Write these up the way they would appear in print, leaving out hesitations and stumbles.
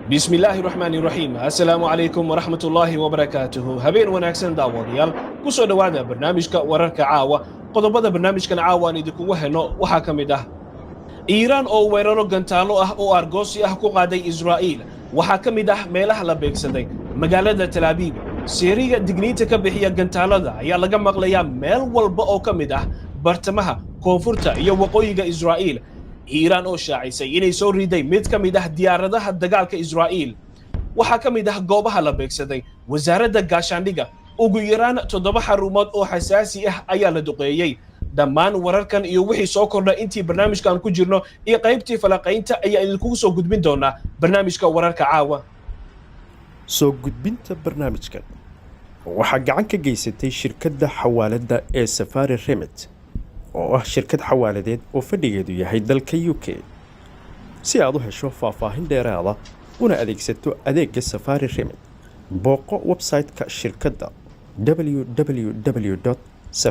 بسم الله الرحمن الرحيم السلام عليكم ورحمة الله وبركاته هبين وناكسن داوديال كسو دوادا برنامجك وررك عاوة قضبضا برنامجك عاوة ندكو وهنو وحاكم ده إيران أو ويرانو غنتالو أو أرغوسي كو قادي إسرائيل وحاكم ده ميلها لبيكسدي مقالة تل أبيب سيريا دقنيتك بحيا غنتالو ده يا لغا مغليا ميل والبا أو كمده برتمها كونفورتا يا وقويغا إسرائيل إيران أو شاعيسي إنay soo riday mid ka mid ah diyaaradaha dagaalka Israa'iil waxa ka mid ah goobaha la beegsaday wasaaradda gaashaandhigga ugu yaraan 7 xarumood oo xasaasi ah ayaa la duqeeyay dhammaan wararkan iyo wixii soo kordha intii barnaamijkan ku jirno iyo qaybtii falaqaynta ayaa idinku soo gudbin doona barnaamijka wararka caawa soo gudbinta barnaamijkan waxa gacan ka geysatay shirkadda xawaaladda ee Safari Remit oo ah shirkad xawaaladeed oo fadhigeedu yahay dalka UK si aad u hesho faahfaahin dheeraad ah una adeegsato adeegga Safari Remit booqo website-ka shirkadda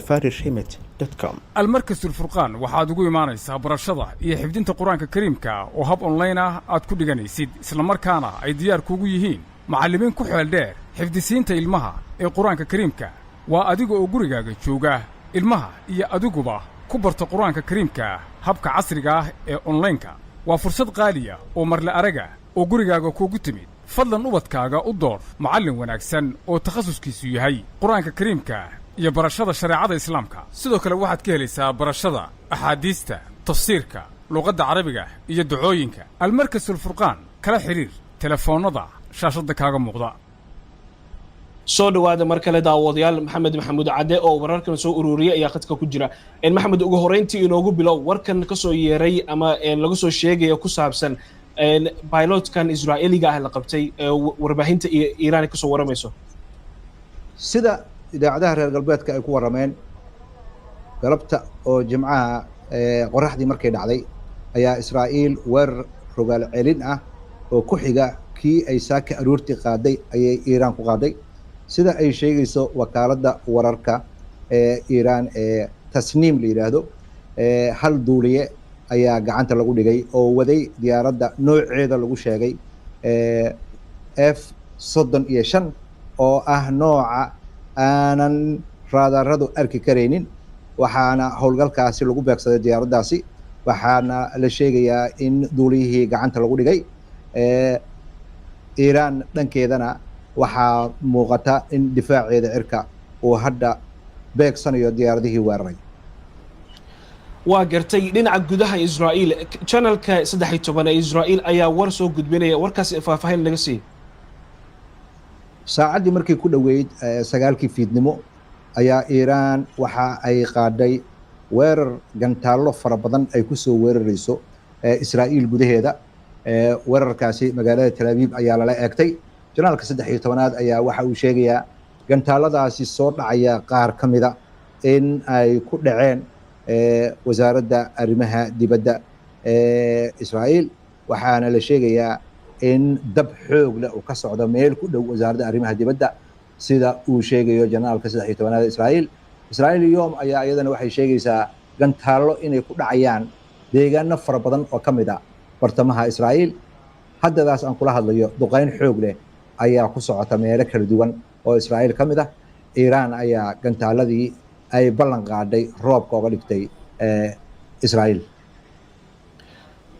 www.safariremit.com المركز الفرقان waxaad ugu imaanaysaa barashada iyo xifdinta quraanka kariimka oo hab online ah aad ku dhiganaysid isla markaana ay diyaar kuugu yihiin macallimiin ku xeel dheer xifdisiinta ilmaha ee quraanka kariimka waa adiga oo gurigaaga jooga ilmaha iyo adiguba ku barto quraanka kariimka habka casriga ah ee online-ka waa fursad qaali ah oo marle araga oo gurigaaga kuugu timid fadlan ubadkaaga u door macallin wanaagsan oo takhasuskiisu yahay quraanka kariimka iyo barashada shariicada islaamka sidoo kale waxaad ka helaysaa barashada axaadiista tafsiirka luqadda carabiga iyo ducooyinka almarkas alfurqaan kala xiriir telefoonada shaashada kaaga muuqda soo dhawaada mar kale daawadayaal maxamed maxamuud cadde oo wararkan soo ururiyay ayaa khadka ku jira maxamed ugu horeyntii inoogu bilow warkan ka soo yeeray ama laga soo sheegay ku saabsan pilotkan Israa'iiliga ah la qabtay warbaahinta Iiraan ka soo waramayso sida idaacadaha reer galbeedka ay ku warameen galabta oo jimcaha qoraxdii markay dhacday ayaa Israa'iil weerar rogaal celin ah oo ku xiga kii ay saaka aroortii qaaday ayay Iiraan ku qaaday sida ay sheegayso wakaaladda wararka ee Iiraan ee Tasniim la yiraahdo hal duuliye ayaa gacanta lagu dhigay oo waday diyaaradda nooceeda lagu sheegay F-35 oo ah nooca aanan raadaradu arki kareynin waxaana howlgalkaasi lagu beegsaday diyaaraddaasi waxaana la sheegayaa in duuliyihii gacanta lagu dhigay Iiraan dhankeedana waxaa muuqata in difaaceeda cirka uu hadda beegsanayo diyaaradihii weeraray waa gartay dhinaca gudaha Israa'iil channelka 13 ee Israa'iil ayaa war soo gudbinaya warkaas faahfaahin laga siiyay saacadii markii ku dhaweyd 9kii fiidnimo ayaa Iiraan waxa ay qaaday weerar gantaallo fara badan ay ku soo weerarayso Israa'iil gudaheeda weerarkaasi magaalada Tel Aviv ayaa lala eegtay janaalka 13aad ayaa waxa uu sheegayaa gantaaladaasi soo dhacaya qaar kamida in ay ku dhaceen wasaaradda arrimaha dibadda Israa'iil waxaana la sheegayaa in dab xoog leh uu ka socdo meel ku dhow wasaaradda arrimaha dibadda sida uu sheegayo janaalka 13aad Israa'iil yoom ayaa iyadana waxay sheegaysaa gantaallo inay ku dhacayaan deegaano fara badan oo kamida bartamaha Israa'iil haddadaas aan kula hadlayo duqeyn xoog leh ayaa ku socota meelo kala duwan oo Israa'iil kamid ah Iiraan ayaa gantaaladii ay ballan qaaday roobka uga dhigtay Israa'iil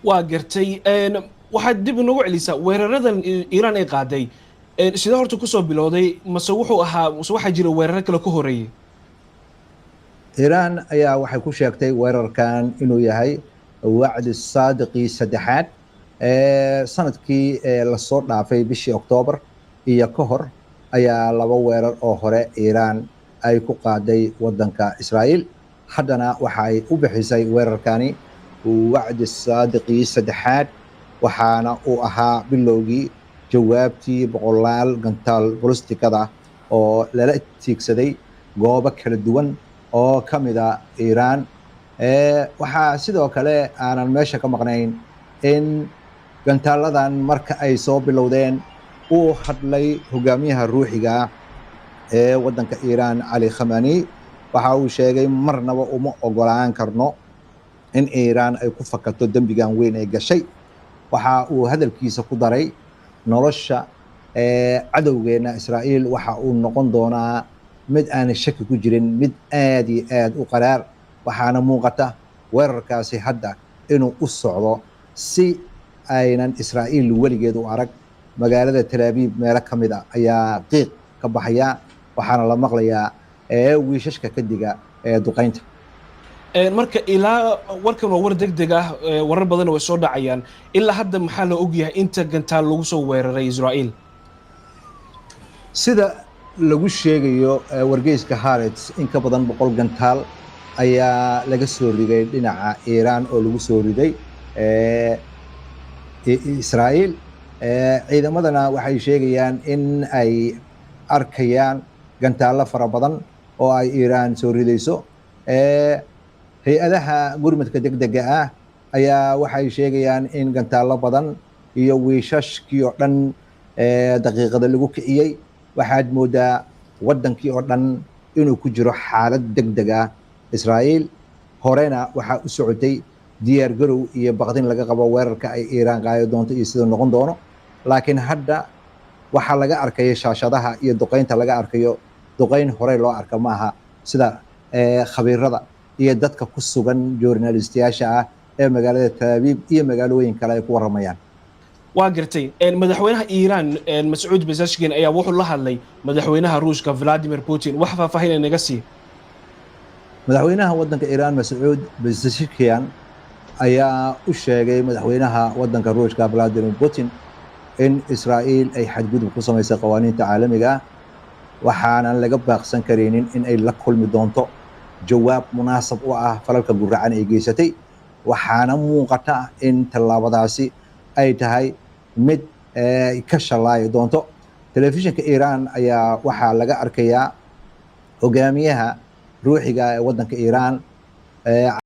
waa gartay waxaad dib ugu celisaa weeraradan Iiraan ay qaaday sida horta ku soo bilowday mase waxa jira weerar kale ku horeeyay Iiraan ayaa waxay ku sheegtay weerarkan inuu yahay wacdi saadiqii saddexaad sanadkii la soo dhaafay bishii Oktoobar iyo ka hor ayaa laba weerar oo hore Iiraan ay ku qaaday wadanka Israa'iil haddana waxa ay u bixisay weerarkani wacdi saadiqii saddexaad waxaana uu ahaa bilowgii jawaabtii boqolaal gantaal bolistikada oo lala tiigsaday goobo kala duwan oo kamida Iiraan waxaa sidoo kale aanan meesha ka maqnayn in gantaaladan marka ay soo bilowdeen uu hadlay hogaamiyaha ruuxiga ee wadanka Iiraan Ali Khamenei waxa uu sheegay marnaba uma ogolaan karno in Iiraan ay ku fakato dambigan weyn ee gashay waxa uu hadalkiisa ku daray nolosha cadowgeena Israa'iil waxa uu noqon doonaa mid aan shaki ku jirin, mid aad iyo aad u qaraar. waxaana muuqata weerarkaasi hadda inuu u socdo si aynan Israa'iil weligeed u arag. magaalada Tel Aviv meelo ka mid ah ayaa qiiq ka baxaya, waxaana la maqlayaa wiishashka ka diga duqaynta. marka ilaa warkan waa war degdeg ah, warar badan way soo dhacayaan. ilaa hadda maxaa la ogyahay inta gantaal lagu soo weeraray Israa'iil? sida lagu sheegayo wargeyska Haaretz, in ka badan 100 gantaal ayaa laga soo riday dhinaca Iiraan oo lagu soo riday Israa'iil. ciidamadana waxay sheegayaan in ay arkayaan gantaalo fara badan oo ay Iiraan soo ridayso. hay-adaha gurmadka degdega ah ayaa waxay sheegayaan in gantaalo badan iyo wiishashkii oo dhan daqiiqada lagu kiciyey. waxaad moodaa wadankii oo dhan inuu ku jiro xaalad degdeg ah. Israa'iil horena waxaa u socotay diyaar garow iyo baqdin laga qabo weerarka ay Iiraan qaadi doonto iyo sida noqon doono. laakiin hadda waxaa laga arkayo shaashadaha iyo duqaynta laga arkayo duqayn hore loo arka maaha, sida khabiirada iyo dadka ku sugan journalistiyaasha ah ee magaalada Tel Aviv iyo magaalooyin kale ay ku waramayaan. waa gartay. madaxweynaha Iiraan Mas'uud Pezeshkian ayaa wuxuu la hadlay madaxweynaha Ruushka Vladimir Putin. wax faahfaahin naga sii. madaxweynaha wadanka Iiraan Mas'uud Pezeshkian ayaa u sheegay madaxweynaha wadanka Ruushka Vladimir Putin in Israa'iil ay xadgudub ku samaysay qawaaniinta caalamiga ah, waxaanan laga baaqsan karaynin in ay la kulmi doonto jawaab munaasab u ah falalka guracan ay geysatay. waxaana muuqata in tallaabadaasi ay tahay mid ka shallaayi doonto. telefishinka Iiraan ayaa waxaa laga arkayaa hogaamiyaha ruuxiga ee wadanka Iiraan